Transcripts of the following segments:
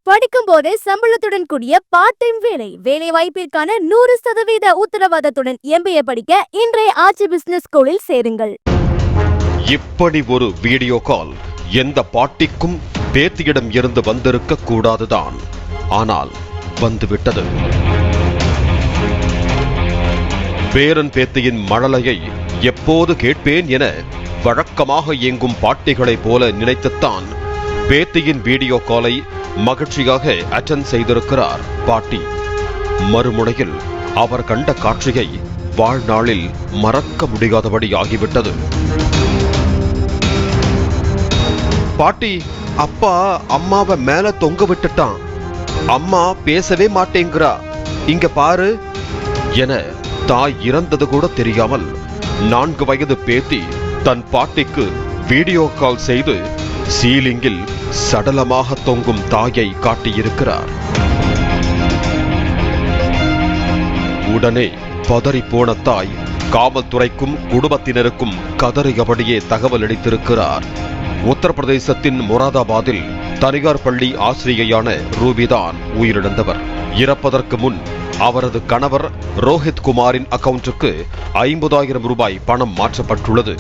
படிக்கும் போதே சம்பளத்துடன் கூடிய பார்ட் டைம் வேலை வாய்ப்பிற்கான 100% உத்தரவாதத்துடன் MBA படிக்க இன்றைய ஆச்சி பிசினஸ் ஸ்கூலில் சேருங்கள். இப்படி ஒரு வீடியோ கால் எந்த பாட்டிக்கும் பேத்தியிடம் இருந்து வந்திருக்க கூடாதுதான். ஆனால் வந்துவிட்டது. பேரன் பேத்தியின் மழலையை எப்போது கேட்பேன் என வழக்கமாக இயங்கும் பாட்டிகளைப் போல நினைத்துத்தான் பேத்தியின் வீடியோ காலை மகிழ்ச்சியாக அட்டெண்ட் செய்திருக்கிறார் பாட்டி. மறுமுனையில் அவர் கண்ட காட்சியை வாழ்நாளில் மறக்க முடியாதபடி ஆகிவிட்டது. பாட்டி, அப்பா அம்மாவை மேல தொங்க விட்டுட்டான். அம்மா பேசவே மாட்டேங்கிறா, இங்க பாரு என தாய் இறந்தது கூட தெரியாமல் 4 வயது பேத்தி தன் பாட்டிக்கு வீடியோ கால் செய்து சீலிங்கில் சடலமாக தொங்கும் தாயை காட்டியிருக்கிறார். உடனே பதறி போன தாய் காவல்துறைக்கும் குடும்பத்தினருக்கும் கதறியபடியே தகவல் அளித்திருக்கிறார். உத்தரப்பிரதேசத்தின் முராதாபாத்தில் தனியார் பள்ளி ஆசிரியையான ரூபிதான் உயிரிழந்தவர். இறப்பதற்கு முன் அவரது கணவர் ரோஹித் குமாரின் அக்கவுண்டுக்கு 50,000 ரூபாய் பணம் மாற்றப்பட்டுள்ளது.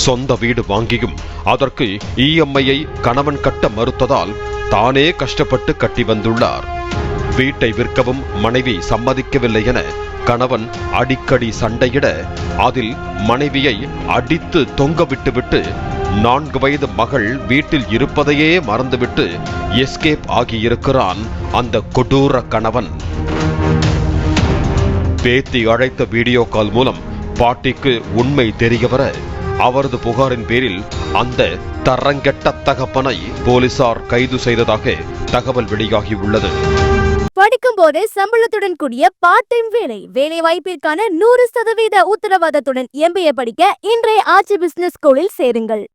சொந்த வீடு வாங்கியும் அதற்கு EMI கணவன் கட்ட மறுத்ததால் தானே கஷ்டப்பட்டு கட்டி வந்துள்ளார். வீட்டை விற்கவும் மனைவி சம்மதிக்கவில்லை என கணவன் அடிக்கடி சண்டையிட அதில் மனைவியை அடித்து தொங்க விட்டுவிட்டு 4 வயது மகள் வீட்டில் இருப்பதையே மறந்துவிட்டு எஸ்கேப் ஆகியிருக்கிறான் அந்த கொடூர கணவன். பேத்தி அழைத்த வீடியோ கால் மூலம் பாட்டிக்கு உண்மை தெரியவர அவரது புகாரின் பேரில் அந்த தரங்கெட்ட தகப்பனை போலீசார் கைது செய்ததாக தகவல் வெளியாகியுள்ளது. படிக்கும் போதே சம்பளத்துடன் கூடிய பார்ட் டைம் வேலை வாய்ப்பிற்கான 100% உத்தரவாதத்துடன் MBA படிக்க இன்றைய ஆச்சி பிசினஸ் ஸ்கூலில் சேருங்கள்.